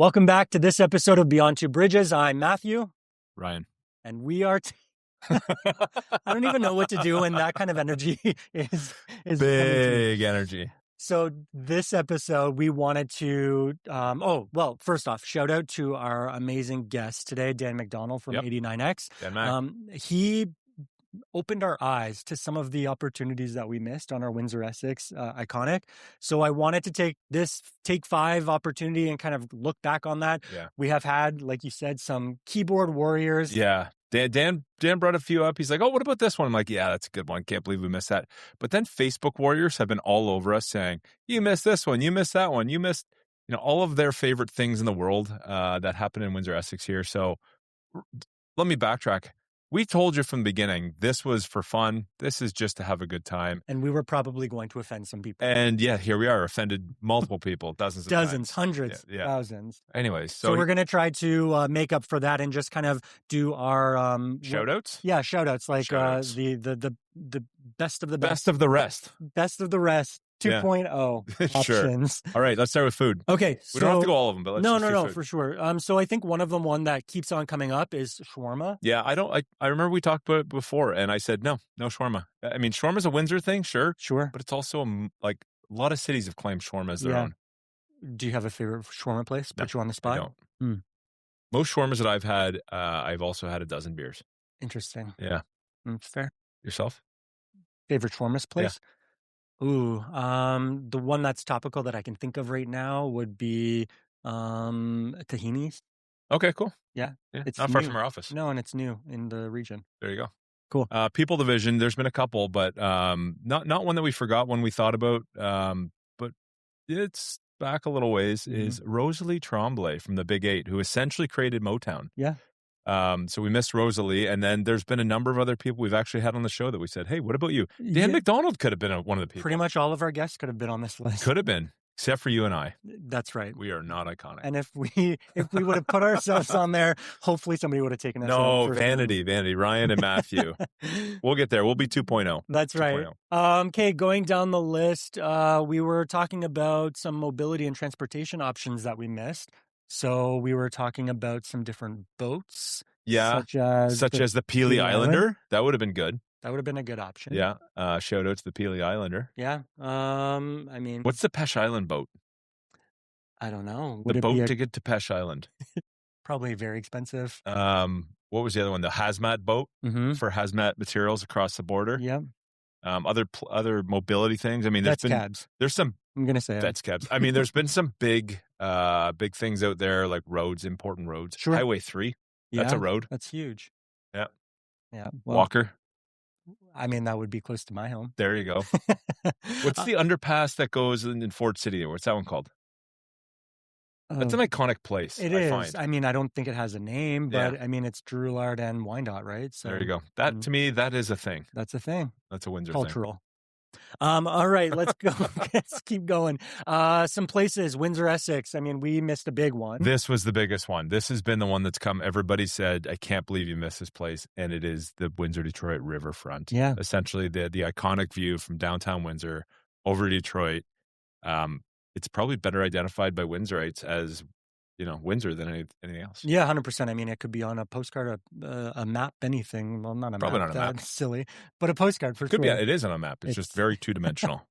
Welcome back to this episode of Beyond Two Bridges. I'm Matthew. Ryan. And we are... I don't even know what to do when that kind of energy is big energy. So this episode, we wanted to... first off, shout out to our amazing guest today, Dan MacDonald from 89X. Dan Mac. He opened our eyes to some of the opportunities that we missed on our Windsor-Essex Iconic. So I wanted to take 5 opportunity and kind of look back on that. Yeah. We have had, like you said, some keyboard warriors. Yeah. Dan brought a few up. He's like, oh, what about this one? I'm like, yeah, that's a good one. Can't believe we missed that. But then Facebook warriors have been all over us saying, you missed this one. You missed that one. You missed, all of their favorite things in the world that happened in Windsor-Essex here. So let me backtrack. We told you from the beginning, this was for fun. This is just to have a good time. And we were probably going to offend some people. And yeah, here we are, offended multiple people, dozens of times. Hundreds, thousands. Anyways. So we're going to try to make up for that and just kind of do our... shout-outs? Yeah, shout-outs. Like shout-outs. The best of the best. Best of the rest. Best of the rest. 2.0 options. Sure. All right, let's start with food. Okay. We don't have to go all of them, but let's do food. For sure. So I think one of them, one that keeps on coming up is shawarma. Yeah, I remember we talked about it before, and I said, no shawarma. I mean, shawarma's a Windsor thing, sure. But it's also, like, a lot of cities have claimed shawarma as their own. Do you have a favorite shawarma place? No, Put you on the spot? I don't. Most shawarmas that I've had, I've also had a dozen beers. Interesting. Yeah. Fair. Yourself? Favorite shawarma place? Yeah. Ooh, the one that's topical that I can think of right now would be Tahini's. Okay, cool. Yeah. It's not far from our office. No, and it's new in the region. There you go. Cool. People Division, there's been a couple, but not one that we forgot when we thought about, but it's back a little ways, is Rosalie Tremblay from the Big 8, who essentially created Motown. Yeah. So we missed Rosalie, and then there's been a number of other people we've actually had on the show that we said, hey, what about you? Dan MacDonald could have been one of the people. Pretty much all of our guests could have been on this list. Could have been, except for you and I. That's right. We are not iconic. And if we would have put ourselves on there, hopefully somebody would have taken us. No, vanity. Ryan and Matthew. We'll get there. We'll be 2.0. That's right. Okay, going down the list, we were talking about some mobility and transportation options that we missed. So we were talking about some different boats. Yeah. Such as the Peely Islander. That would have been good. That would have been a good option. Yeah. Shout out to the Peely Islander. Yeah. I mean, what's the Pesh Island boat? I don't know. The boat ticket to Pesh Island. Probably very expensive. What was the other one? The hazmat boat for hazmat materials across the border. Yeah. Other mobility things. I mean, cabs. There's some. I'm gonna say that's cabs. I mean, there's been some big things out there, like roads, important roads. Sure. Highway 3. That's a road. That's huge. Yeah. Yeah. Well, Walker. I mean, that would be close to my home. There you go. What's the underpass that goes in Ford City? What's that one called? That's an iconic place. It is. I mean, I don't think it has a name, but I mean, it's Drouillard and Wyandotte, right? So there you go. That to me, that is a thing. That's a thing. That's a Windsor cultural thing. All right, let's go. Let's keep going. Some places, Windsor-Essex. I mean, we missed a big one. This was the biggest one. This has been the one that's come. Everybody said, I can't believe you missed this place. And it is the Windsor-Detroit riverfront. Yeah. Essentially, the iconic view from downtown Windsor over Detroit. It's probably better identified by Windsorites as, Windsor than anything else. Yeah, 100%. I mean, it could be on a postcard, a map, anything. Well, not a probably map. Probably not a map. That's silly. But a postcard for sure. Could be. It is on a map. It's just very two-dimensional.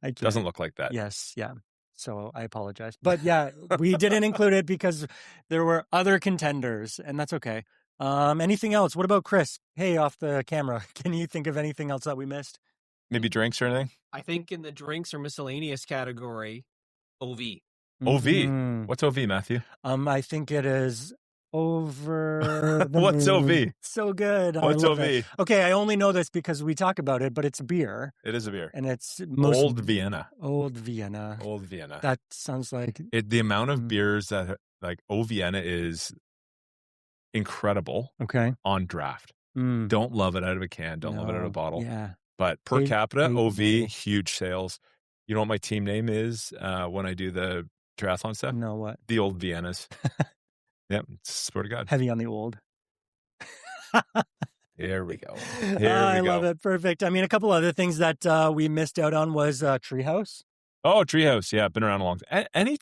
It doesn't look like that. Yes, yeah. So I apologize. But yeah, we didn't include it because there were other contenders, and that's okay. Anything else? What about Chris? Hey, off the camera. Can you think of anything else that we missed? Maybe drinks or anything? I think in the drinks or miscellaneous category, OV. OV? What's OV, Matthew? I think it is over. What's OV? So good. What's OV? It. Okay, I only know this because we talk about it, but it's a beer. It is a beer. And it's Old Vienna. Old Vienna. Old Vienna. That sounds like... the amount of beers that, Old Vienna is incredible on draft. Don't love it out of a can. Don't love it out of a bottle. Yeah. But per capita, OV, huge sales. You know what my team name is when I do the triathlon stuff? No, what? The Old Viennas. Yep, swear to God. Heavy on the old. Here we go. I love it. Perfect. I mean, a couple other things that we missed out on was Treehouse. Oh, Treehouse. Yeah, been around a long time. Any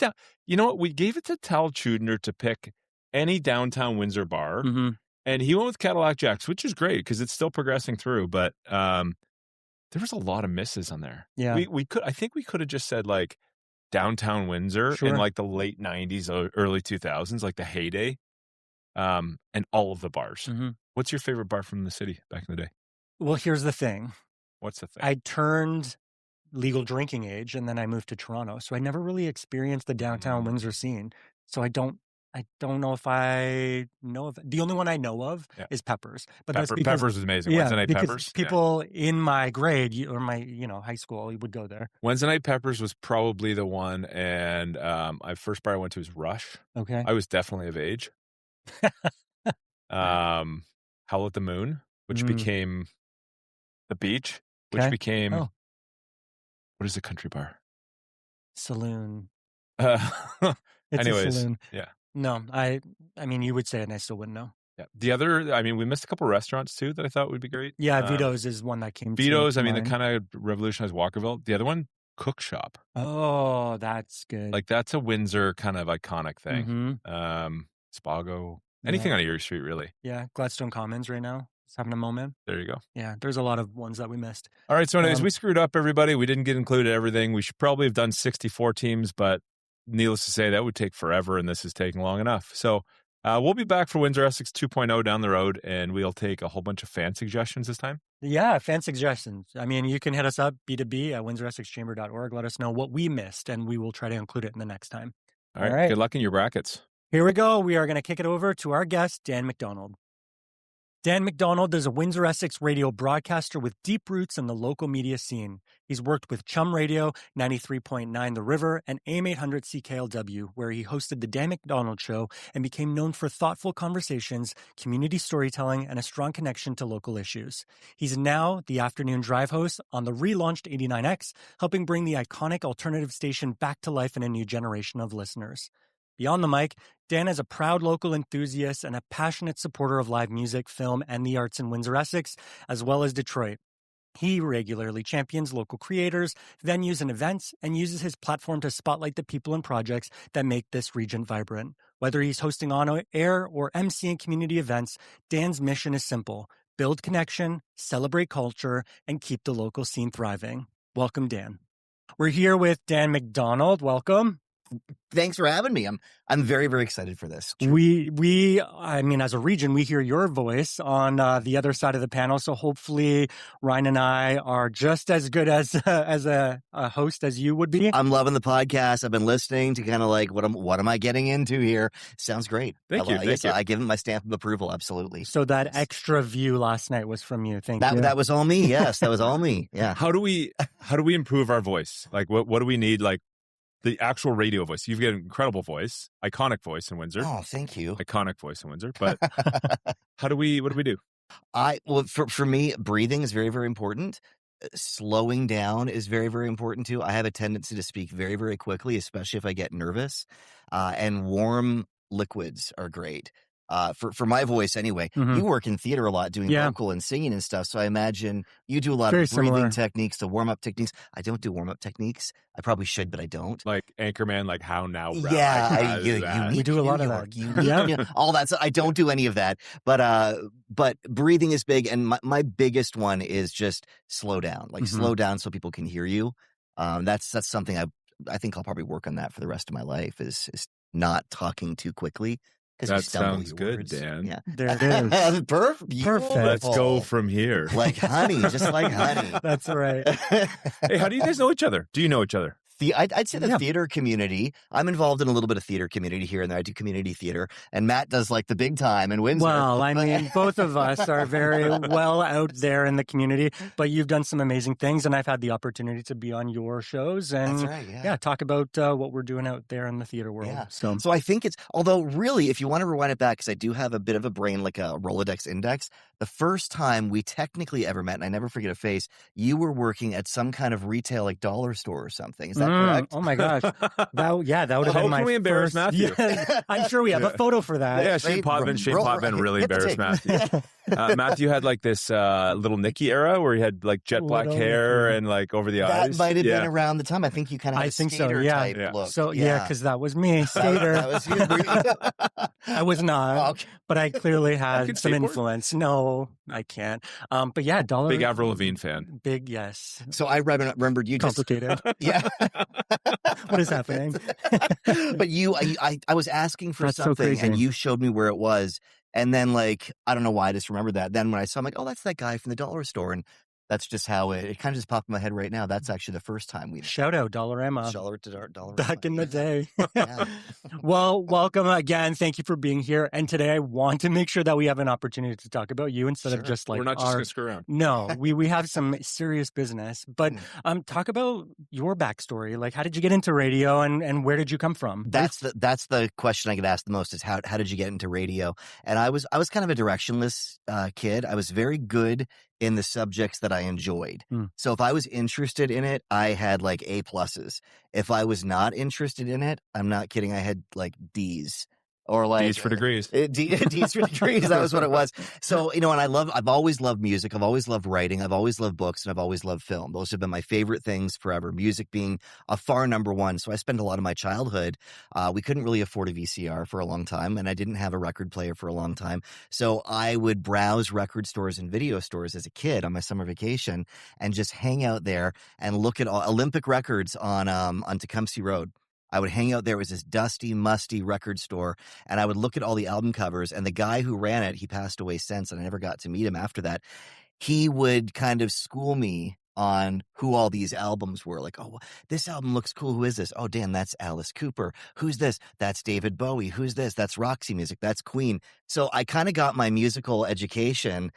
you know what? We gave it to Tal Chudner to pick any downtown Windsor bar, and he went with Cadillac Jack's, which is great because it's still progressing through. But there was a lot of misses on there. Yeah. I think we could have just said like downtown Windsor in like the late 90s or early 2000s, like the heyday, and all of the bars. What's your favorite bar from the city back in the day? Well, here's the thing. What's the thing? I turned legal drinking age and then I moved to Toronto. So I never really experienced the downtown Windsor scene. So I don't know if I know of it. The only one I know of is Peppers. But that's because Peppers is amazing. Wednesday night because Peppers. People in my grade or my high school would go there. Wednesday night Peppers was probably the one, and my first bar I went to was Rush. Okay. I was definitely of age. Howl at the Moon, which became the Beach, which became what is a country bar? Saloon. It's anyways, a saloon. Yeah. No, I mean, you would say it and I still wouldn't know. Yeah. The other, I mean, we missed a couple of restaurants too that I thought would be great. Yeah, Vito's is one that came Vito's, to I mean, mind. they kind of revolutionized Walkerville. The other one, Cook Shop. Oh, that's good. Like, that's a Windsor kind of iconic thing. Spago. Anything on Erie Street, really. Yeah, Gladstone Commons right now. It's having a moment. There you go. Yeah, there's a lot of ones that we missed. All right, so anyways, we screwed up, everybody. We didn't get included everything. We should probably have done 64 teams, but needless to say, that would take forever, and this is taking long enough. So we'll be back for Windsor-Essex 2.0 down the road, and we'll take a whole bunch of fan suggestions this time. Yeah, fan suggestions. I mean, you can hit us up, B2B at windsoressex-chamber.org. Let us know what we missed, and we will try to include it in the next time. All right. Good luck in your brackets. Here we go. We are going to kick it over to our guest, Dan MacDonald. Dan MacDonald is a Windsor-Essex radio broadcaster with deep roots in the local media scene. He's worked with CHUM Radio, 93.9 The River, and AM800 CKLW, where he hosted the Dan MacDonald Show and became known for thoughtful conversations, community storytelling, and a strong connection to local issues. He's now the afternoon drive host on the relaunched 89X, helping bring the iconic alternative station back to life in a new generation of listeners. Beyond the mic, Dan is a proud local enthusiast and a passionate supporter of live music, film, and the arts in Windsor-Essex, as well as Detroit. He regularly champions local creators, venues, and events, and uses his platform to spotlight the people and projects that make this region vibrant. Whether he's hosting on-air or emceeing community events, Dan's mission is simple: build connection, celebrate culture, and keep the local scene thriving. Welcome, Dan. We're here with Dan MacDonald. Welcome. Thanks for having me. I'm very, very excited for this. I mean, as a region, we hear your voice on the other side of the panel. So hopefully Ryan and I are just as good as a host as you would be. I'm loving the podcast. I've been listening to kind of like, what am I getting into here? Sounds great. Thank you. I give him my stamp of approval. Absolutely. So that extra view last night was from you. Thank you. That was all me. Yes, that was all me. Yeah. How do we improve our voice? Like, what do we need? Like, the actual radio voice. You've got an incredible voice, iconic voice in Windsor. Oh, thank you. Iconic voice in Windsor. But what do we do? For me, breathing is very, very important. Slowing down is very, very important too. I have a tendency to speak very, very quickly, especially if I get nervous. And warm liquids are great. For my voice anyway. You work in theater a lot doing vocal and singing and stuff, so I imagine you do a lot of breathing techniques, the warm-up techniques. I don't do warm-up techniques. I probably should, but I don't. Like Anchorman, like how now? We do a lot of that. All that. So I don't do any of that. But breathing is big, and my biggest one is just slow down. Like slow down so people can hear you. That's something I think I'll probably work on that for the rest of my life. Is not talking too quickly. That sounds good, Dan. Yeah. There it is. Perfect. Let's go from here. Like honey, just like honey. That's right. Hey, how do you guys know each other? Do you know each other? I'd say the theater community. I'm involved in a little bit of theater community here and there. I do community theater, and Matt does like the big time in Windsor. Well, I mean, both of us are very well out there in the community, but you've done some amazing things, and I've had the opportunity to be on your shows and That's right, talk about what we're doing out there in the theater world. Yeah. So I think although really, if you want to rewind it back, because I do have a bit of a brain, like a Rolodex index, the first time we technically ever met, and I never forget a face, you were working at some kind of retail, like dollar store or something. Is that correct? Oh my gosh. That would have How been my can we embarrass first... Matthew? Yeah, I'm sure we have a photo for that. Yeah, Shane Potvin really embarrassed Matthew. Matthew had like this little Nicky era where he had like jet black hair and like over the eyes. That might have been around the time. I think you kind of had a skater type look. So because that was me, skater. That was you. I was not, Okay. but I clearly had some skateboard. influence. No, I can't. But yeah, dollar. Big Avril Lavigne fan. Big, yes. So I remembered you just Complicated. yeah. What is happening? But I was asking for That's so something, crazy. and you showed me where it was, and then like I don't know why I just remembered that. Then when I saw, I'm like, oh, that's that guy from the dollar store, and that's just how it kind of just popped in my head right now. That's actually the first time we Shout out Dollarama. dollar Back in the day. Yeah. Well, welcome again. Thank you for being here. And today I want to make sure that we have an opportunity to talk about you instead of Sure. just like We're not just going to screw around. No, we have some serious business. But talk about your backstory. Like, how did you get into radio and where did you come from? That's the question I get asked the most is how did you get into radio? And I was kind of a directionless kid. I was very good in the subjects that I enjoyed. So if I was interested in it, I had like A pluses. If I was not interested in it, I'm not kidding, I had like D's. Or like D's for degrees. D's for degrees. That was what it was. So, and I've always loved music. I've always loved writing. I've always loved books, and I've always loved film. Those have been my favorite things forever. Music being a far number one. So I spent a lot of my childhood. We couldn't really afford a VCR for a long time, and I didn't have a record player for a long time. So I would browse record stores and video stores as a kid on my summer vacation and just hang out there and look at Olympic Records on Tecumseh Road. I would hang out there. It was this dusty, musty record store, and I would look at all the album covers, and the guy who ran it, he passed away since, and I never got to meet him after that. He would kind of school me on who all these albums were. Like, oh, this album looks cool. Who is this? Oh, Dan, that's Alice Cooper. Who's this? That's David Bowie. Who's this? That's Roxy Music. That's Queen. So I kind of got my musical education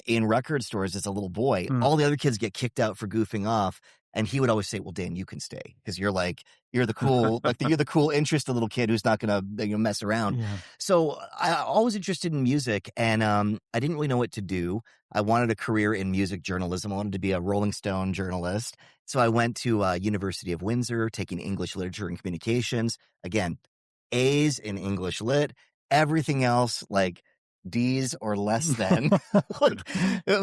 in record stores as a little boy. All the other kids get kicked out for goofing off. And he would always say, well, Dan, you can stay because you're the cool, you're the cool, interested little kid who's not going to mess around. Yeah. So I always interested in music, and I didn't really know what to do. I wanted a career in music journalism. I wanted to be a Rolling Stone journalist. So I went to University of Windsor, taking English literature and communications. Again, A's in English lit. Everything else, like D's or less than.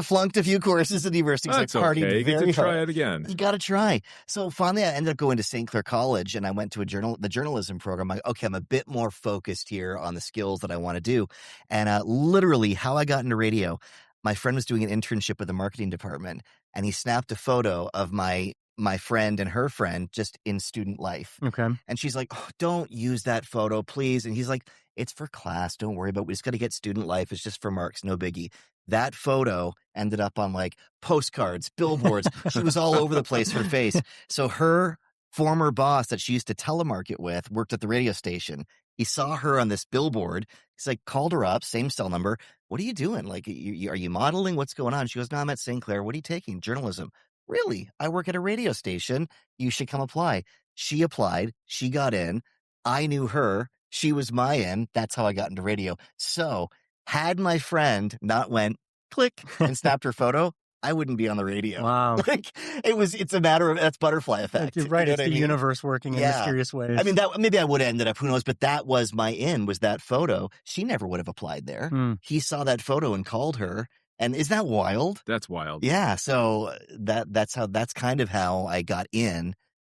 Flunked a few courses at the university. That's okay. You get to try it again. You got to try. So finally, I ended up going to St. Clair College, and I went to the journalism program. I'm like, okay, I'm a bit more focused here on the skills that I want to do. And literally, how I got into radio, my friend was doing an internship with the marketing department, and he snapped a photo of my friend and her friend just in student life. Okay. And she's like, oh, don't use that photo, please. And he's like, it's for class. Don't worry about it. We just got to get student life. It's just for marks. No biggie. That photo ended up on like postcards, billboards. She was all over the place, her face. So her former boss that she used to telemarket with worked at the radio station. He saw her on this billboard. He's like, called her up, same cell number. What are you doing? Like, are you modeling? What's going on? She goes, no, I'm at St. Clair. What are you taking? Journalism. Really? I work at a radio station. You should come apply. She applied. She got in. I knew her. She was my in. That's how I got into radio. So had my friend not went click and snapped her photo, I wouldn't be on the radio. Wow. It's a matter of, that's butterfly effect. You're right. You know it's the universe working in mysterious ways. I mean, maybe I would have ended up, who knows, but that was my in, was that photo. She never would have applied there. He saw that photo and called her. And isn't that wild? That's wild. Yeah. So that's kind of how I got in.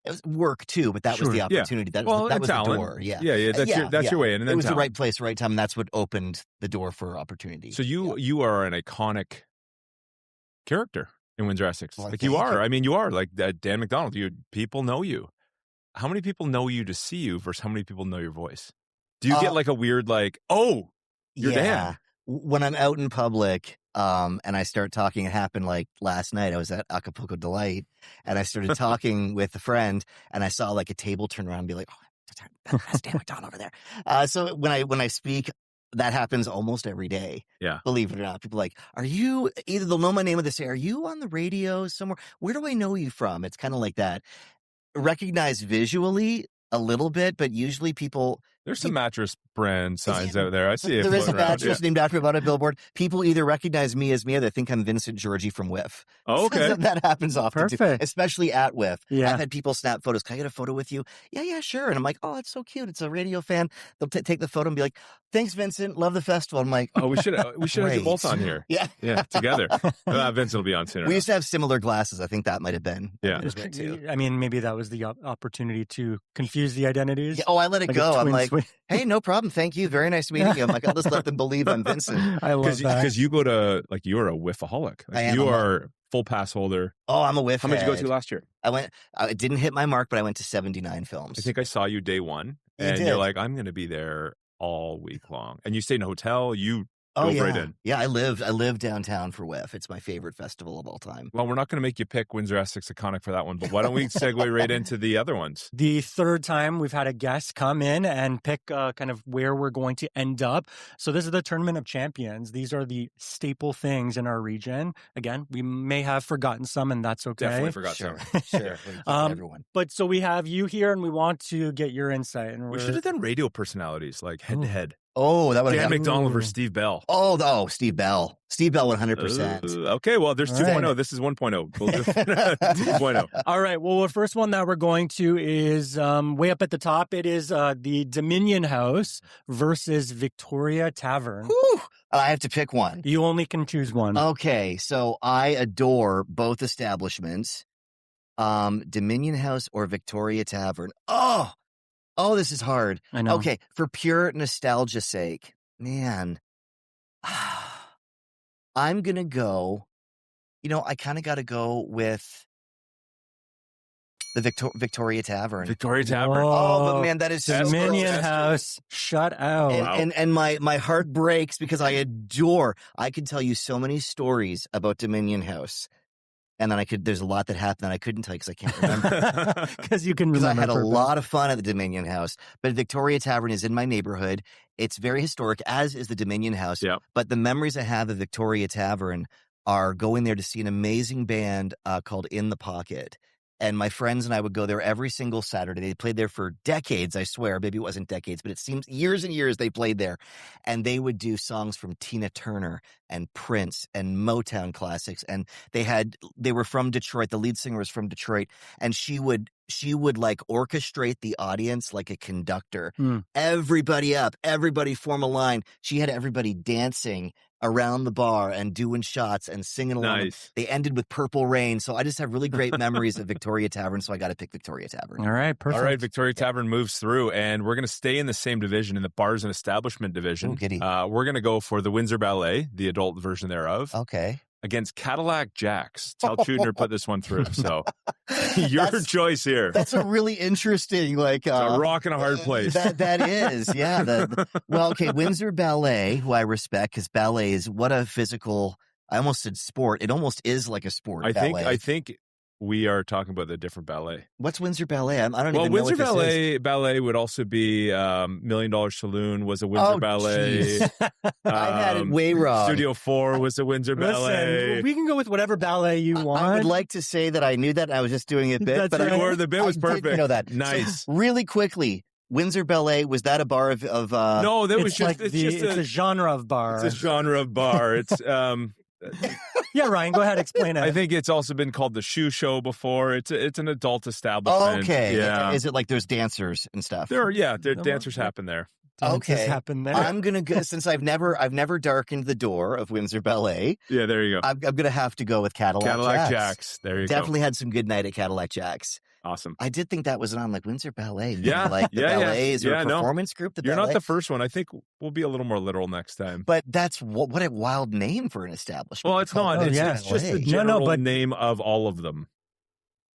It was work too, but that was the opportunity. Yeah. That was the door. Yeah. That's your way in. And then it was the right place, right time. And that's what opened the door for opportunity. So you are an iconic character in Windsor-Essex. Well, like you are. I mean, you are like Dan MacDonald. People know you. How many people know you to see you versus how many people know your voice? Do you get like a weird like, oh, you're Dan? When I'm out in public, and I start talking, it happened like last night. I was at Acapulco Delight, and I started talking with a friend, and I saw like a table turn around and be like, oh, that's Dan MacDonald over there. So when I speak, that happens almost every day. Yeah. Believe it or not. People are like, are you, either they'll know my name or they say, are you on the radio somewhere? Where do I know you from? It's kind of like that. Recognize visually a little bit, but usually people There's some mattress brand signs out there. I see it. There is a floating around. mattress named after me on a billboard. People either recognize me as me or they think I'm Vincent Georgie from Whiff. Oh, okay. That happens often, too, Perfect. especially at Whiff. Yeah. I've had people snap photos. Can I get a photo with you? Yeah, sure. And I'm like, oh, that's so cute. It's a radio fan. They'll take the photo and be like, thanks, Vincent. Love the festival. I'm like, Oh, we should have you Great. both on here. yeah. Yeah, together. Vincent will be on soon. We used to have similar glasses. I think that might have been. Yeah. It was great, too. I mean, maybe that was the opportunity to confuse the identities. Yeah, oh, I let it Like a go. I'm twin like, swing. hey, no problem. Thank you. Very nice meeting you. I'm like, I'll just let them believe I'm Vincent. I love that. Because you go to, like, you're a whiffaholic. Like, I am you a are full pass holder. Oh, I'm a Whiff How many did you go head. to last year? I didn't hit my mark, but I went to 79 films. I think I saw you day one. You And did. you're like, I'm going to be there all week long. And you stayed in a hotel. You Oh, dove yeah. right in. Yeah, I live downtown for Whiff. It's my favorite festival of all time. Well, we're not going to make you pick Windsor-Essex Iconic for that one, but why don't we segue right into the other ones? The third time we've had a guest come in and pick kind of where we're going to end up. So this is the Tournament of Champions. These are the staple things in our region. Again, we may have forgotten some, and that's okay. Definitely forgot Sure, some. sure. Everyone. But so we have you here, and we want to get your insight. And We we're- should have done radio personalities, like head-to-head. Oh, that would Dan have MacDonald Ooh. versus Steve Bell. Steve Bell. Steve Bell 100%. Okay, well, there's All 2.0. right. This is 1.0. We'll do 2.0. All right. Well, the first one that we're going to is way up at the top. It is the Dominion House versus Victoria Tavern. Whew. I have to pick one. You only can choose one. Okay, so I adore both establishments. Dominion House or Victoria Tavern. Oh, this is hard. I know. Okay, for pure nostalgia's sake, man, I'm going to go, I kind of got to go with the Victoria Tavern. Victoria Tavern. Oh, but man, that is so Dominion close. House. Shut out. Wow. And my heart breaks because I can tell you so many stories about Dominion House. And then there's a lot that happened that I couldn't tell you because I can't remember. Because you can Because remember. I had a perfect. lot of fun at the Dominion House. But Victoria Tavern is in my neighborhood. It's very historic, as is the Dominion House. Yep. But the memories I have of Victoria Tavern are going there to see an amazing band called In the Pocket. And my friends and I would go there every single Saturday. They played there for decades, I swear. Maybe it wasn't decades, but it seems years and years they played there. And they would do songs from Tina Turner and Prince and Motown classics. And they were from Detroit. The lead singer was from Detroit. And she would like orchestrate the audience like a conductor. Everybody up, everybody form a line. She had everybody dancing around the bar and doing shots and singing along. Nice. They ended with Purple Rain. So I just have really great memories of Victoria Tavern. So I got to pick Victoria Tavern. All right. Perfect. All right, Victoria Tavern moves through, and we're going to stay in the same division, in the bars and establishment division. Ooh, giddy. We're going to go for the Windsor Ballet, the adult version thereof, Okay. against Cadillac Jacks. Tal Chudner put this one through, so your That's- choice here. That's a really interesting, It's a rock and a hard place. That is, yeah. Well, okay, Windsor Ballet, who I respect, because ballet is what a physical. I almost said sport. It almost is like a sport. Ballet. I think we are talking about the different ballet. What's Windsor Ballet? I don't Well, even know Windsor what this is. Ballet would also be $1 Million Saloon was a Windsor Oh, Ballet. jeez. I had it way wrong. Studio 4 was a Windsor Ballet. Listen, we can go with whatever ballet you want. I would like to say that I knew that. I was just doing a bit, That's but right. I, You were, the bit was I perfect. didn't know that. Nice. So, really quickly, Windsor Ballet, was that a bar of No, that was It's just like it's just it's a genre of bar. it's a genre of bar. It's Yeah, Ryan, go ahead, explain it. I think it's also been called the Shoe Show before. It's an adult establishment. Okay. Yeah. Is it like there's dancers and stuff? There dancers happen there. Dances okay. happen there. I'm gonna go since I've never darkened the door of Windsor Ballet. Yeah, there you go. I'm gonna have to go with Cadillac Jacks. There you Definitely had some good night at Cadillac Jacks. go. Awesome. I did think that was on like Windsor Ballet. Maybe, Yeah, like the yeah, yeah. ballet. Is there Yeah, a no. performance group? The You're ballet? not the first one. I think we'll be a little more literal next time. But that's what a wild name for an establishment. Well, to it's call not. it It's, yeah. it's just the ballet. general but- name of all of them.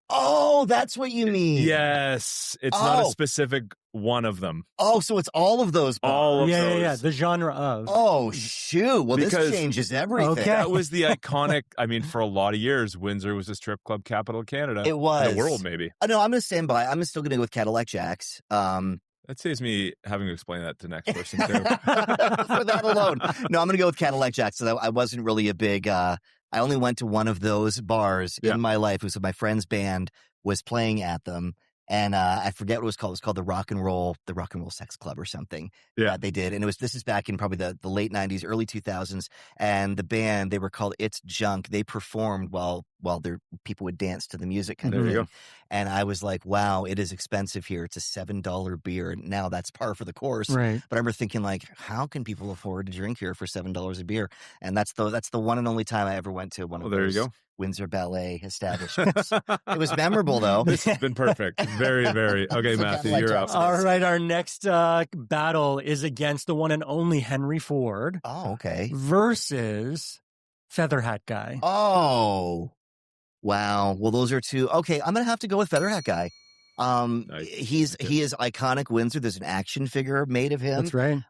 Oh, that's what you mean. Yes, it's not a Oh. specific one of them. Oh, so it's all of those. Bars. All of yeah, those. yeah, the genre of. Oh shoot! Well, Because- this changes everything. Okay. That was the iconic. I mean, for a lot of years, Windsor was the strip club capital of Canada. It was. In the world, maybe. No, I'm gonna stand by. I'm still gonna go with Cadillac Jacks. That saves me having to explain that to the next person too. For that alone. No, I'm going to go with Cadillac Jacks. So I wasn't really a big, I only went to one of those bars Yeah. in my life. It was my friend's band was playing at them. And I forget what it was called. It was called the Rock and Roll Sex Club or something. Yeah. That they did. And this is back in probably the late 90s, early 2000s. And the band, they were called It's Junk. They performed while their people would dance to the music kind of There you thing. go. And I was like, wow, it is expensive here. It's a $7 beer. And now that's par for the course. Right. But I remember thinking, like, how can people afford to drink here for $7 a beer? And that's the one and only time I ever went to one of There you those go. Windsor Ballet establishments. It was memorable, though. This has been perfect. Very, very. Okay, So Matthew, kinda like you're up. Jackson. All right, our next battle is against the one and only Henry Ford Oh, okay. versus Feather Hat Guy. Oh, wow. Well, those are two. Okay, I'm gonna have to go with Feather Hat Guy. Nice. He is iconic Windsor. There's an action figure made of him. That's right.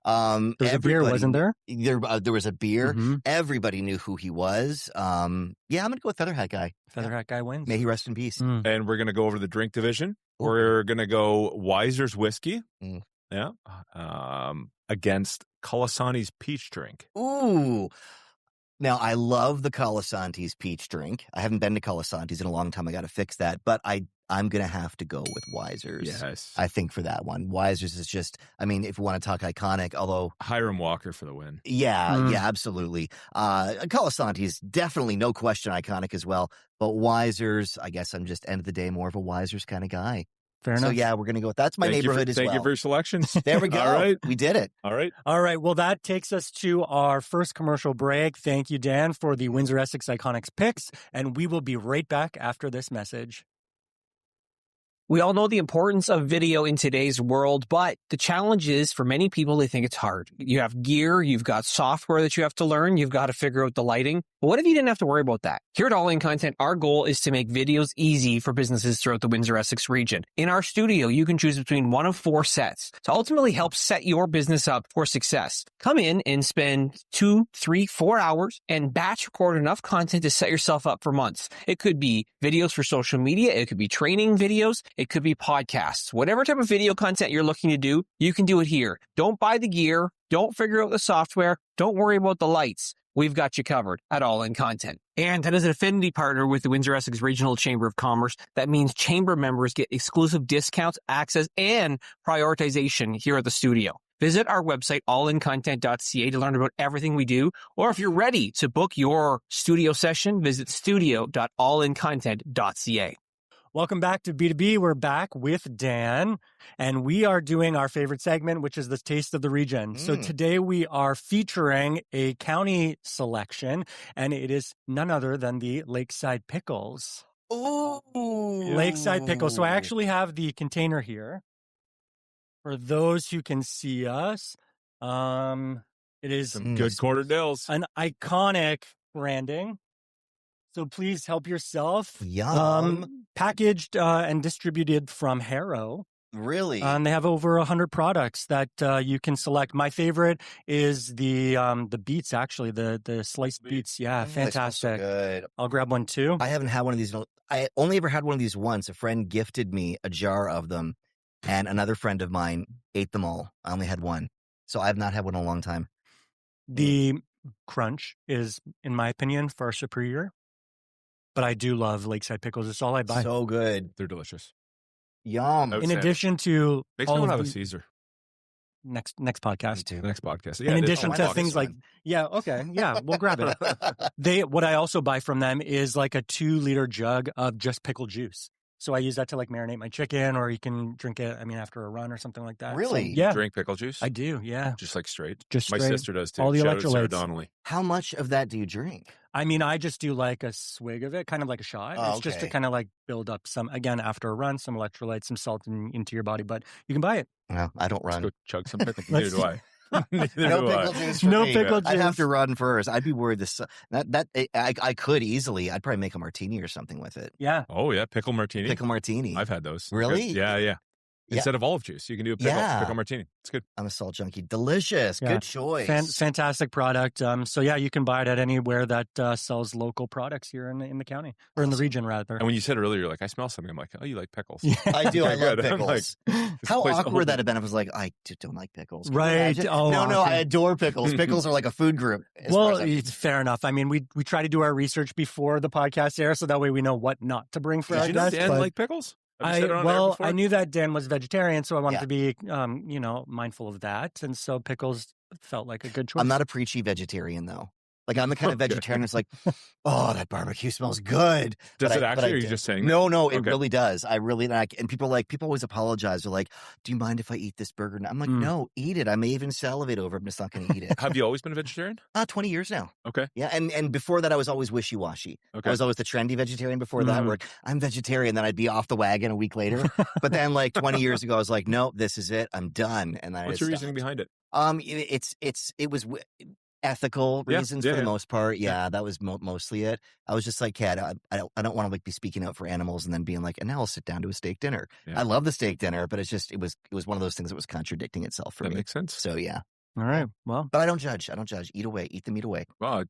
There's a beer, Everybody- wasn't there? There was a beer. Mhm. Everybody knew who he was. Yeah, I'm gonna go with Feather Hat Guy. Feather Hat Guy wins. May he rest in peace. Mm. And we're going to go over the drink division. Ooh. We're going to go Weiser's whiskey. Mm. Yeah. Against Colasanti's peach drink. Ooh. Now, I love the Colasanti's peach drink. I haven't been to Colasanti's in a long time. I got to fix that. But I'm going to have to go with Weiser's. Yes. I think for that one. Weiser's is just, I mean, if we want to talk iconic, although, Hiram Walker for the win. yeah, absolutely. Colasanti's definitely no question iconic as well. But Weiser's, I guess I'm just end of the day more of a Weiser's kind of guy. Fair So enough. yeah, we're going to go with that's my neighborhood as well. Thank you for your selections. There we go. All right. We did it. All right. All right. Well, that takes us to our first commercial break. Thank you, Dan, for the Windsor-Essex Iconics picks. And we will be right back after this message. We all know the importance of video in today's world, but the challenge is for many people, they think it's hard. You have gear, you've got software that you have to learn, you've got to figure out the lighting. But what if you didn't have to worry about that? Here at All In Content, our goal is to make videos easy for businesses throughout the Windsor-Essex region. In our studio, you can choose between one of 4 sets to ultimately help set your business up for success. Come in and spend 2, 3, 4 hours and batch record enough content to set yourself up for months. It could be videos for social media. It could be training videos. It could be podcasts. Whatever type of video content you're looking to do, you can do it here. Don't buy the gear. Don't figure out the software. Don't worry about the lights. We've got you covered at All In Content. And that is an affinity partner with the Windsor-Essex Regional Chamber of Commerce. That means chamber members get exclusive discounts, access, and prioritization here at the studio. Visit our website, allincontent.ca, to learn about everything we do. Or if you're ready to book your studio session, visit studio.allincontent.ca. Welcome back to B2B. We're back with Dan, and we are doing our favorite segment, which is the Taste of the Region. So today we are featuring a county selection, and it is none other than the Lakeside Pickles. Ooh. Lakeside Pickles. So I actually have the container here. For those who can see us, it is Some good quarter dills. an iconic branding. So please help yourself. Yum. Packaged and distributed from Harrow. Really? They have over 100 products that you can select. My favorite is the beets, actually, the sliced beets. Yeah, They smell so fantastic. good. I'll grab one too. I haven't had one of these. I only ever had one of these once. A friend gifted me a jar of them, and another friend of mine ate them all. I only had one. So I've not had one in a long time. The crunch is, in my opinion, far superior. But I do love Lakeside Pickles. It's all I buy. So good. They're delicious. Yum. Oh, In addition to Makes me all want to of have a the Caesar. next podcast. too. The next podcast. In addition why to not? things This like, one. yeah, okay, yeah, we'll grab it. What I also buy from them is like a 2-liter jug of just pickle juice. So I use that to like marinate my chicken, or you can drink it, after a run or something like that. So, Really? yeah, Drink pickle juice? I do, yeah. Just like straight? Just My straight. sister does too. All the Shout out to Sarah electrolytes. Donally. How much of that do you drink? I just do like a swig of it, kind of like a shot. Oh, It's just to okay. kind of like build up some, again, after a run, some electrolytes, some salt into your body, but you can buy it. No, I don't Let's run. go chug some pickle. Neither do I. Neither No do I. pickle juice for No me. pickle I'd have juice. to run first. I'd be worried I could easily. I'd probably make a martini or something with it. Yeah. Oh, yeah. Pickle martini. Pickle martini. I've had those. Really? Good. Yeah. Yeah. Instead of olive juice, you can do a Yeah. pickle martini. It's good. I'm a salt junkie. Delicious. Yeah. Good choice. Fantastic product. So yeah, you can buy it at anywhere that sells local products here in the county, or in the region rather. And when you said earlier, you're like, I smell something. I'm like, oh, you like pickles. I do. I Okay, love good. I'm like, pickles. this How place awkward opened. that have been if I was like, I just don't like pickles. Can you Right. imagine? Oh, no, awkward. I adore pickles. Pickles are like a food group. as far Well, as I'm it's fair enough. We try to do our research before the podcast air, so that way we know what not to bring for Did our you know guests. Dan but- like pickles? Have you said it on air before? I knew that Dan was vegetarian, so I wanted Yeah. to be, mindful of that. And so pickles felt like a good choice. I'm not a preachy vegetarian though. Like I'm the kind of vegetarian that's like, oh, that barbecue smells good. Does But it I- but actually, I or are you did. just saying? No, it Okay. really does. I really like, and people always apologize. They're like, do you mind if I eat this burger? And I'm like, no, eat it. I may even salivate over it. I'm just not going to eat it. Have you always been a vegetarian? 20 years now. Okay. Yeah. And before that, I was always wishy-washy. Okay. I was always the trendy vegetarian before that, where I'm vegetarian. Then I'd be off the wagon a week later. But then like 20 years ago, I was like, no, this is it. I'm done. And then What's your reasoning behind it? It was ethical reasons for the most part. Yeah, that was mostly it. I was just like, I don't want to like be speaking out for animals and then being like, and now I'll sit down to a steak dinner. Yeah. I love the steak dinner, but it was one of those things that was contradicting itself for That me. makes sense. So yeah. All right. Well, But I don't judge. Eat away. Eat the meat away. Well,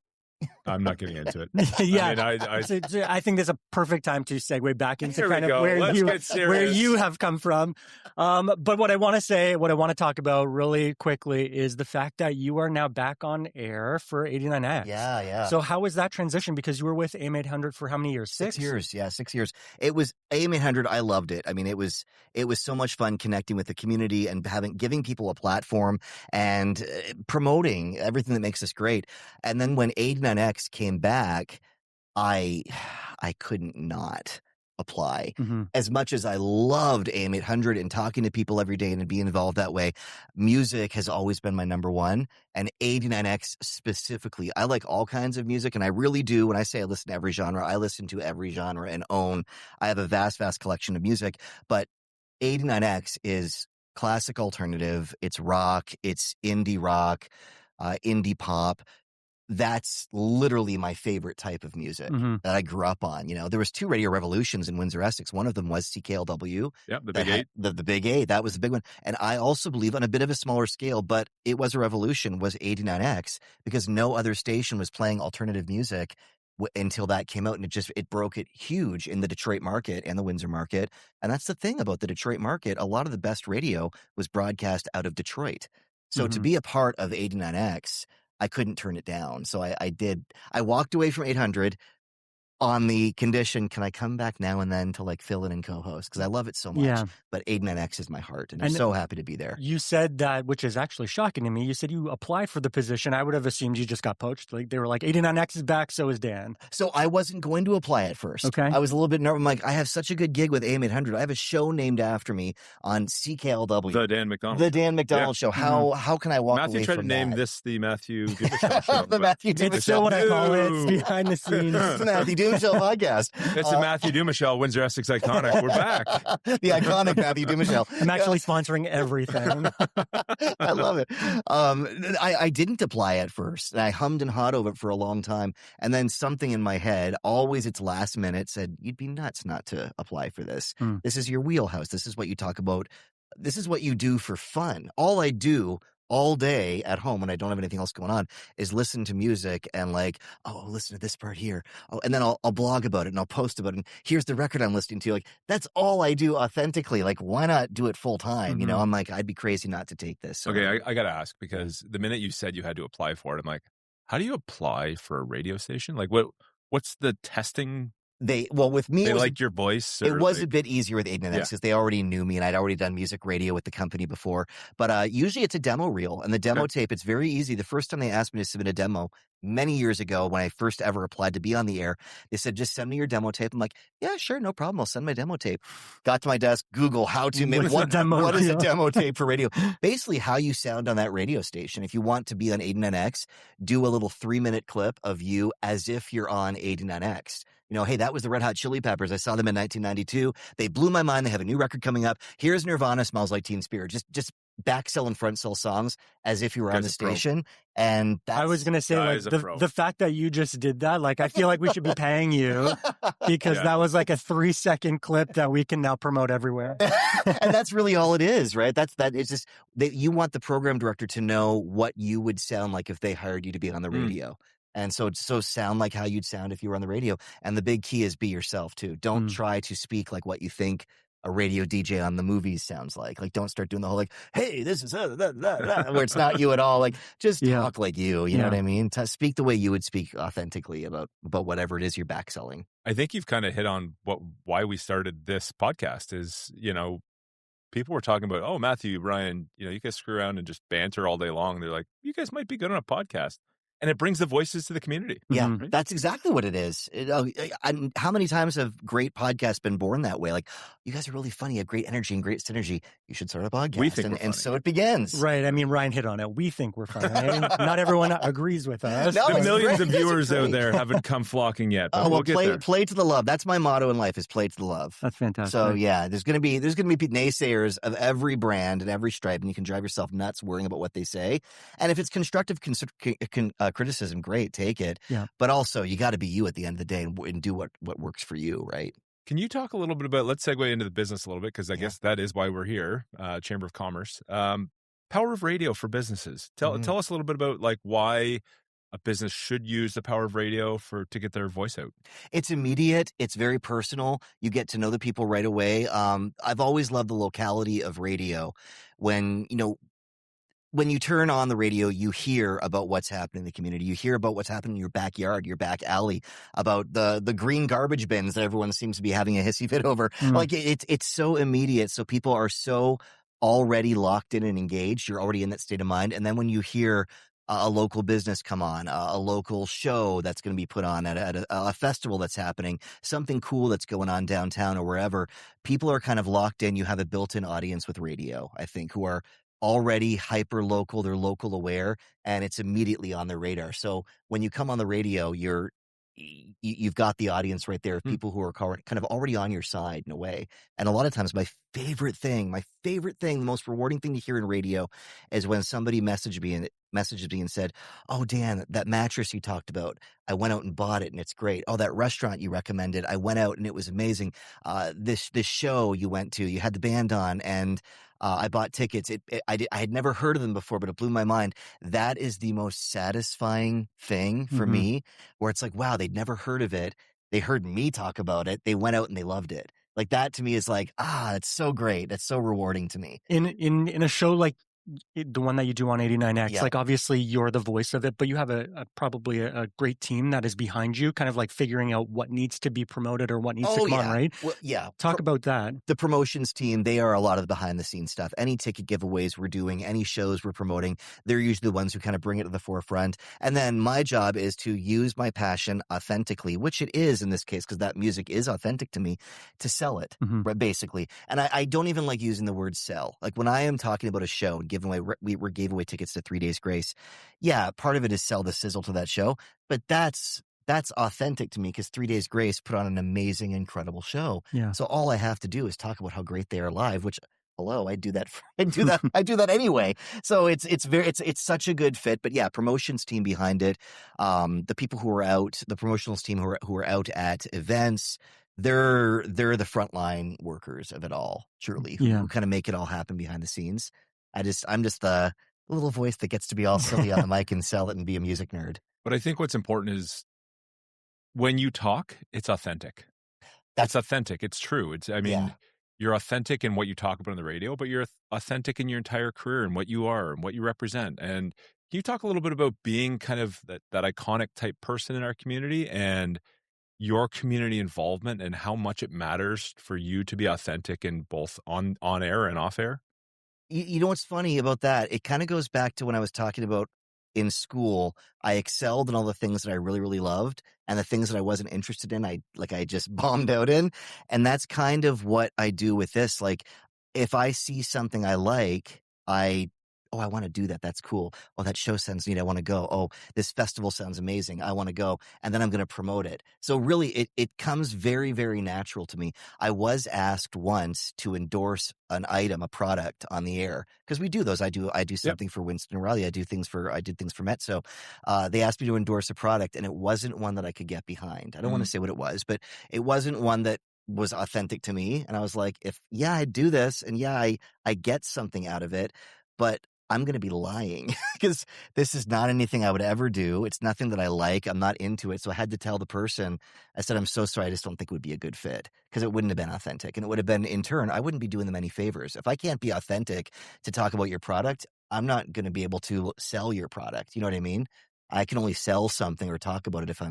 I'm not getting into it. yeah. I mean, So I think there's a perfect time to segue back into Here we kind of go. Let's get serious. where you have come from. But what I want to talk about really quickly is the fact that you are now back on air for 89X. Yeah. So how was that transition? Because you were with AM800 for how many years? 6 years. Yeah, 6 years. It was AM800. I loved it. I mean, it was so much fun connecting with the community and giving people a platform and promoting everything that makes us great. And then when 89X came back, I couldn't not apply. As much as I loved AM800 and talking to people every day and being involved that way, music has always been my number one. And 89X specifically, I like all kinds of music, and I really do. When I say I listen to every genre, I listen to every genre and I have a vast collection of music. But 89X is classic alternative. It's rock. It's indie rock, indie pop. That's literally my favorite type of music that I grew up on. You know, there was 2 radio revolutions in Windsor-Essex. One of them was CKLW. Yeah, the Big 8. The Big 8. That was the big one. And I also believe on a bit of a smaller scale, but it was a revolution, was 89X, because no other station was playing alternative music until that came out. And it broke it huge in the Detroit market and the Windsor market. And that's the thing about the Detroit market. A lot of the best radio was broadcast out of Detroit. So to be a part of 89X, I couldn't turn it down. So I did. I walked away from 800 on the condition, can I come back now and then to like fill in and co-host? Because I love it so much. Yeah. But 89X is my heart, and I'm so happy to be there. You said that, which is actually shocking to me. You said you applied for the position. I would have assumed you just got poached. Like they were like, 89X is back, so is Dan. So I wasn't going to apply at first. Okay. I was a little bit nervous. I'm like, I have such a good gig with AM800. I have a show named after me on CKLW. The Dan MacDonald. The Dan MacDonald Show. How can I walk Matthew away tried from to name that? this the Matthew Dumouchel Show. The Matthew Dumouchel. It's still what I call it. It's behind the scenes. It's the Matthew Dumouchel podcast. It's the Matthew Dumouchel, Windsor-Essex Iconic. We're back. The iconic Matthew Dumouchel. I'm actually sponsoring everything. I love it. I didn't apply at first, and I hummed and hawed over it for a long time. And then something in my head, always it's last minute, said, you'd be nuts not to apply for this. This is your wheelhouse. This is what you talk about. This is what you do for fun. All I do all day at home when I don't have anything else going on is listen to music and like, oh, listen to this part here. Oh, and then I'll blog about it and I'll post about it. And here's the record I'm listening to. Like, that's all I do authentically. Like, why not do it full time? You know, I'm like, I'd be crazy not to take this. So. Okay, I got to ask, because the minute you said you had to apply for it, I'm like, how do you apply for a radio station? Like, what's the testing? With me, They like your voice? It was a bit easier with 89X because Yeah. they already knew me and I'd already done music radio with the company before. But usually it's a demo reel, and the demo tape, it's very easy. The first time they asked me to submit a demo many years ago when I first ever applied to be on the air, they said, just send me your demo tape. I'm like, yeah, sure, no problem. I'll send my demo tape. Got to my desk, Google how to make what is a demo tape for radio? Basically how you sound on that radio station. If you want to be on 89X, do a little 3-minute clip of you as if you're on 89X. You know, hey, that was the Red Hot Chili Peppers. I saw them in 1992. They blew my mind. They have a new record coming up. Here's Nirvana, Smells Like Teen Spirit. Just back sell and front sell songs as if you were on the station. And that's, I was going to say, like, the fact that you just did that, like, I feel like we should be paying you because that was like a 3-second clip that we can now promote everywhere. And that's really all it is, right? It's just that you want the program director to know what you would sound like if they hired you to be on the radio. And so sound like how you'd sound if you were on the radio. And the big key is be yourself too. Don't try to speak like what you think a radio DJ on the movies sounds like. Like, don't start doing the whole like, hey, this is where it's not you at all. Like, just talk like you. You know what I mean? Speak the way you would speak authentically about whatever it is you're back selling. I think you've kind of hit on why we started this podcast is, people were talking about, oh, Matthew, Ryan, you guys screw around and just banter all day long. They're like, you guys might be good on a podcast. And it brings the voices to the community. Yeah, right? That's exactly what it is. How many times have great podcasts been born that way? Like, you guys are really funny, you have great energy and great synergy. You should start a podcast. We think and so it begins. Right. I mean, Ryan hit on it. We think we're funny. I mean, not everyone agrees with us. No, the millions great. of viewers out there haven't come flocking yet. But we'll get there. Play to the love. That's my motto in life: is play to the love. That's fantastic. So yeah, there's gonna be naysayers of every brand and every stripe, and you can drive yourself nuts worrying about what they say. And if it's constructive criticism, great. Take it. Yeah. But also, you got to be you at the end of the day and do what works for you, right? Can you talk a little bit about, let's segue into the business a little bit, because I guess that is why we're here, Chamber of Commerce. Power of radio for businesses. Tell us a little bit about like why a business should use the power of radio to get their voice out. It's immediate. It's very personal. You get to know the people right away. I've always loved the locality of radio. When you turn on the radio, you hear about what's happening in the community. You hear about what's happening in your backyard, your back alley, about the green garbage bins that everyone seems to be having a hissy fit over. Like it's so immediate. So people are so already locked in and engaged. You're already in that state of mind. And then when you hear a local business come on, a local show that's going to be put on at a festival that's happening, something cool that's going on downtown or wherever, people are kind of locked in. You have a built-in audience with radio, I think, who are already hyper local. They're local aware, and it's immediately on their radar. So when you come on the radio, you've got the audience right there of people who are kind of already on your side in a way. And a lot of times my favorite thing, the most rewarding thing to hear in radio is when somebody messages me and said, oh, Dan, that mattress you talked about, I went out and bought it and it's great. Oh, that restaurant you recommended, I went out and it was amazing. This show you went to, you had the band on and I bought tickets. I had never heard of them before, but it blew my mind. That is the most satisfying thing for me, where it's like, wow, they'd never heard of it. They heard me talk about it. They went out and they loved it. Like that to me is like, it's so great. That's so rewarding to me. In a show like the one that you do on 89X, like obviously you're the voice of it, but you have probably a great team that is behind you, kind of like figuring out what needs to be promoted or what needs to come on, right? Well, yeah. Talk about that. The promotions team, they are a lot of the behind the scenes stuff. Any ticket giveaways we're doing, any shows we're promoting, they're usually the ones who kind of bring it to the forefront. And then my job is to use my passion authentically, which it is in this case, because that music is authentic to me, to sell it, right, basically. And I don't even like using the word sell. Like when I am talking about a show and giving away, we gave away tickets to 3 Days Grace. Yeah, part of it is sell the sizzle to that show, but that's authentic to me because 3 Days Grace put on an amazing, incredible show. Yeah. So all I have to do is talk about how great they are live, which, hello, I do that anyway. So it's such a good fit. But yeah, promotions team behind it, the people who are out, the promotionals team who are out at events, they're the frontline workers of it all, truly, who kind of make it all happen behind the scenes. I'm just the little voice that gets to be all silly on the mic and sell it and be a music nerd. But I think what's important is when you talk, it's authentic. That's authentic. It's true. You're authentic in what you talk about on the radio, but you're authentic in your entire career and what you are and what you represent. And can you talk a little bit about being kind of that iconic type person in our community and your community involvement and how much it matters for you to be authentic in both on air and off air? You know what's funny about that? It kind of goes back to when I was talking about in school, I excelled in all the things that I really, really loved, and the things that I wasn't interested in, I just bombed out in. And that's kind of what I do with this. Like, if I see something I like, I want to do that. That's cool. Oh, that show sounds neat. I want to go. Oh, this festival sounds amazing. I want to go. And then I'm going to promote it. So really, it comes very, very natural to me. I was asked once to endorse an item, a product on the air, because we do those. I do something for Winston & Riley. I did things for Metso. They asked me to endorse a product, and it wasn't one that I could get behind. I don't want to say what it was, but it wasn't one that was authentic to me. And I was like, I do this, and I get something out of it, but I'm going to be lying because this is not anything I would ever do. It's nothing that I like. I'm not into it. So I had to tell the person, I said, I'm so sorry. I just don't think it would be a good fit because it wouldn't have been authentic. And it would have been, in turn, I wouldn't be doing them any favors. If I can't be authentic to talk about your product, I'm not going to be able to sell your product. You know what I mean? I can only sell something or talk about it if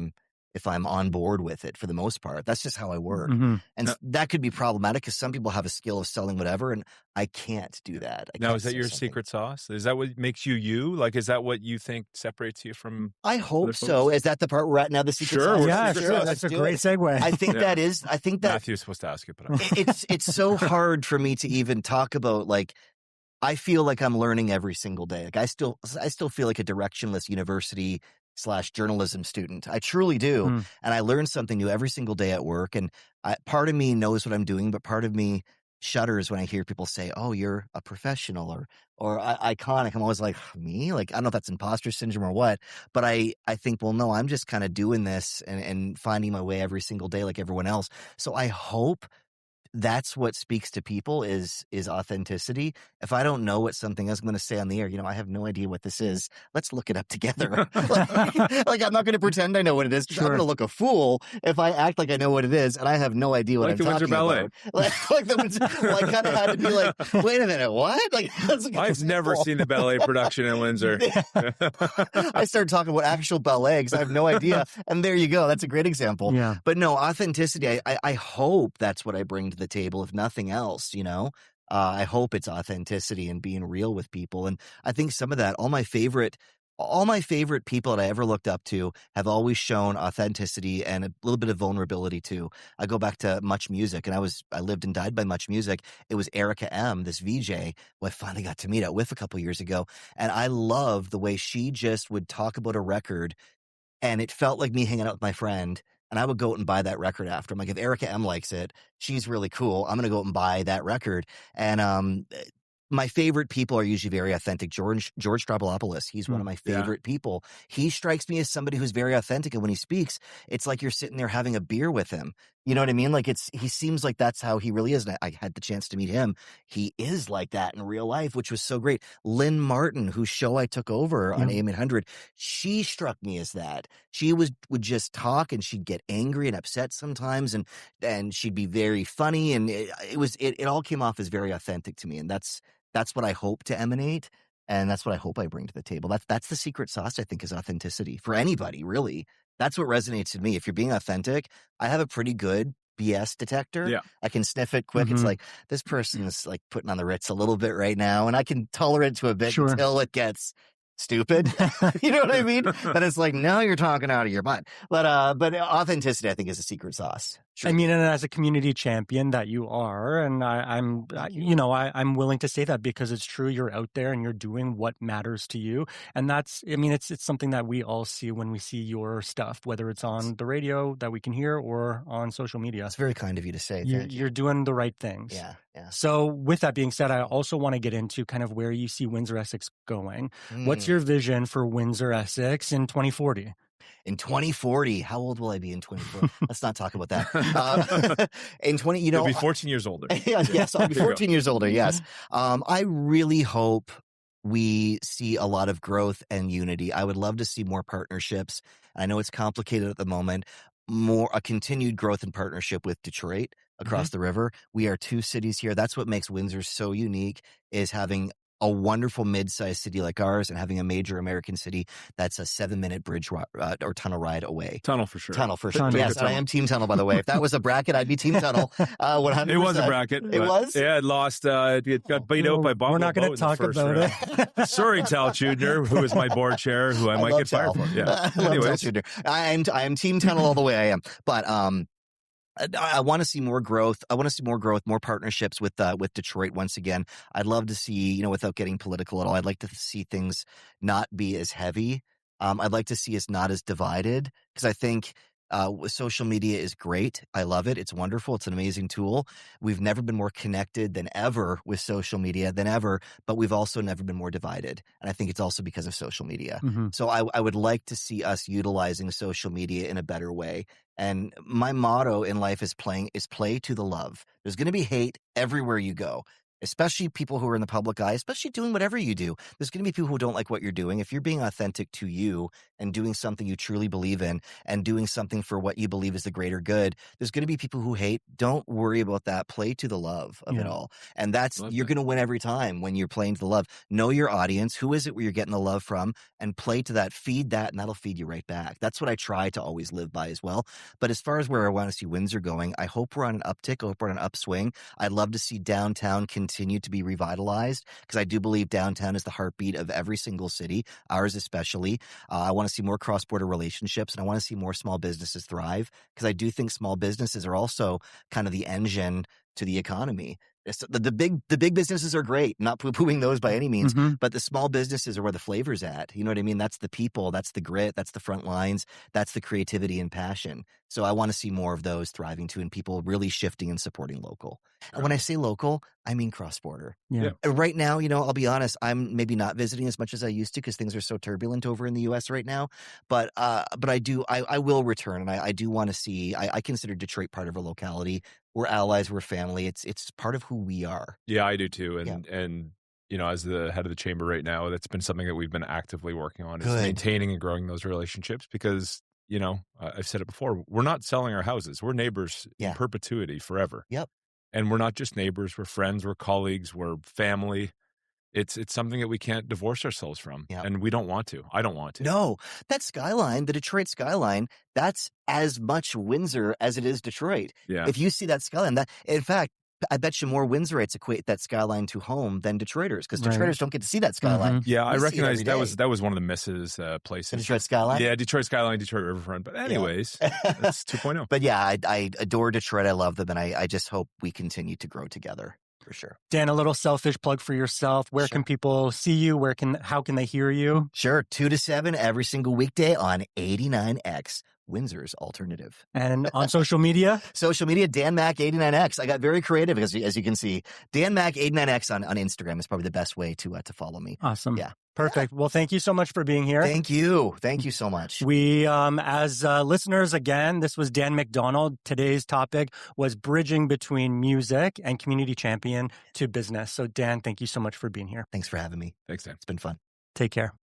I'm on board with it for the most part. That's just how I work. Mm-hmm. And that could be problematic because some people have a skill of selling whatever, and I can't do that. Now, is that your secret sauce? Is that what makes you? Like, is that what you think separates you from? I hope so. Is that the part we're at now? The secret sauce? Yeah, sure. That's a great segue. I think that is. I think that Matthew's supposed to ask you, but it's so hard for me to even talk about. Like, I feel like I'm learning every single day. Like, I still feel like a directionless university / journalism student. I truly do. And I learn something new every single day at work. And part of me knows what I'm doing, but part of me shudders when I hear people say, oh, you're a professional or iconic. I'm always like, me? Like, I don't know if that's imposter syndrome or what, but I think, well, no, I'm just kind of doing this and finding my way every single day like everyone else. So I hope that's what speaks to people is authenticity. If I don't know what something is, I'm going to say on the air, I have no idea what this is. Let's look it up together. like I'm not going to pretend I know what it is. Sure. I'm going to look a fool if I act like I know what it is and I have no idea what I'm talking about. Like the Windsor, I kind of had to be like, wait a minute, what? Like I've never seen the ballet production in Windsor. I started talking about actual ballet because I have no idea. And there you go. That's a great example. Yeah. But no, authenticity, I hope that's what I bring to the table, if nothing else, I hope it's authenticity and being real with people. And I think some of that, all my favorite people that I ever looked up to have always shown authenticity and a little bit of vulnerability too. I go back to Much Music, and I lived and died by Much Music. It was Erica M, this VJ, who I finally got to meet up with a couple years ago. And I loved the way she just would talk about a record, and it felt like me hanging out with my friend. And I would go out and buy that record after. I'm like, if Erica M likes it, she's really cool. I'm going to go out and buy that record. And my favorite people are usually very authentic. George Strabelopoulos, he's one of my favorite people. He strikes me as somebody who's very authentic. And when he speaks, it's like you're sitting there having a beer with him. You know what I mean? Like he seems like that's how he really is. And I had the chance to meet him. He is like that in real life, which was so great. Lynn Martin, whose show I took over on AM800, she struck me as that. She would just talk, and she'd get angry and upset sometimes, and she'd be very funny, and it all came off as very authentic to me. And that's what I hope to emanate, and that's what I hope I bring to the table. That's the secret sauce, I think, is authenticity for anybody, really. That's what resonates with me. If you're being authentic, I have a pretty good BS detector. Yeah. I can sniff it quick. It's like, this person is like putting on the Ritz a little bit right now, and I can tolerate it to a bit until it gets stupid. You know what I mean? Then it's like, no, you're talking out of your butt. But authenticity, I think, is a secret sauce. Sure. I mean, and as a community champion that you are, and I'm willing to say that because it's true. You're out there and you're doing what matters to you, and it's something that we all see when we see your stuff, whether it's on the radio that we can hear or on social media. It's very kind of you to say. You're doing the right things. Yeah. So with that being said, I also want to get into kind of where you see Windsor-Essex going. What's your vision for Windsor-Essex in 2040? In 2040, how old will I be in 2040? Let's not talk about that. In 20, you'll be 14 years older. Yes, I'll be 14 years older. Yes. I really hope we see a lot of growth and unity. I would love to see more partnerships. I know it's complicated at the moment. A continued growth and partnership with Detroit across the river. We are two cities here. That's what makes Windsor so unique, is having a wonderful mid-sized city like ours and having a major American city that's a 7-minute bridge or tunnel ride away. Tunnel for sure. Yes, I am Team Tunnel, by the way. If that was a bracket, I'd be Team Tunnel. 100%. It was a bracket. It was? Yeah, it lost. It got beat out by Bob. We're not going to talk about it. Sorry, Tal Chudner, who is my board chair, who I might get fired for. Yeah. Anyways. I am Team Tunnel all the way. I am. But I want to see more growth. More partnerships with Detroit once again. I'd love to see, without getting political at all, I'd like to see things not be as heavy. I'd like to see us not as divided, because I think social media is great. I love it. It's wonderful. It's an amazing tool. We've never been more connected than ever with social media but we've also never been more divided. And I think it's also because of social media. So I would like to see us utilizing social media in a better way. And my motto in life is play to the love. There's going to be hate everywhere you go. especially people who are in the public eye, especially doing whatever you do. There's going to be people who don't like what you're doing. If you're being authentic to you and doing something you truly believe in and doing something for what you believe is the greater good, there's going to be people who hate. Don't worry about that. Play to the love of it all. And you're going to win every time when you're playing to the love. Know your audience. Who is it where you're getting the love from? And play to that. Feed that, and that'll feed you right back. That's what I try to always live by as well. But as far as where I want to see Windsor going, I hope we're on an uptick. I hope we're on an upswing. I'd love to see downtown continue to be revitalized, because I do believe downtown is the heartbeat of every single city, ours especially. I want to see more cross-border relationships, and I want to see more small businesses thrive, because I do think small businesses are also kind of the engine to the economy. The big businesses are great, not poo-pooing those by any means, but the small businesses are where the flavor's at. You know what I mean? That's the people, that's the grit, that's the front lines, that's the creativity and passion. So I want to see more of those thriving too, and people really shifting and supporting local. And when I say local, I mean cross-border. Yeah. Right now, I'll be honest, I'm maybe not visiting as much as I used to, because things are so turbulent over in the U.S. right now. But I will return, and I do want to see. I consider Detroit part of our locality. We're allies, we're family. It's part of who we are. Yeah, I do too. And as the head of the chamber right now, that's been something that we've been actively working on, is maintaining and growing those relationships, because I've said it before, we're not selling our houses. We're neighbors in perpetuity, forever. Yep. And we're not just neighbors, we're friends, we're colleagues, we're family. It's something that we can't divorce ourselves from. Yep. And we don't want to. I don't want to. No, that skyline, the Detroit skyline, that's as much Windsor as it is Detroit. Yeah. If you see that skyline, in fact, I bet you more Windsorites equate that skyline to home than Detroiters, because Detroiters don't get to see that skyline. Yeah, I recognize that was one of the misses places. The Detroit skyline? Yeah, Detroit skyline, Detroit riverfront. But anyways, that's 2.0. But yeah, I adore Detroit. I love them, and I just hope we continue to grow together. For sure. Dan, a little selfish plug for yourself. Where can people see you? How can they hear you? Sure. 2 to 7 every single weekday on 89X, Windsor's alternative. And on social media? Social media, Dan Mac 89X. I got very creative, as you can see. Dan Mac 89X on Instagram is probably the best way to follow me. Awesome. Yeah. Perfect. Well, thank you so much for being here. Thank you. Thank you so much. We, as listeners, again, this was Dan MacDonald. Today's topic was bridging between music and community champion to business. So, Dan, thank you so much for being here. Thanks for having me. Thanks, Dan. It's been fun. Take care.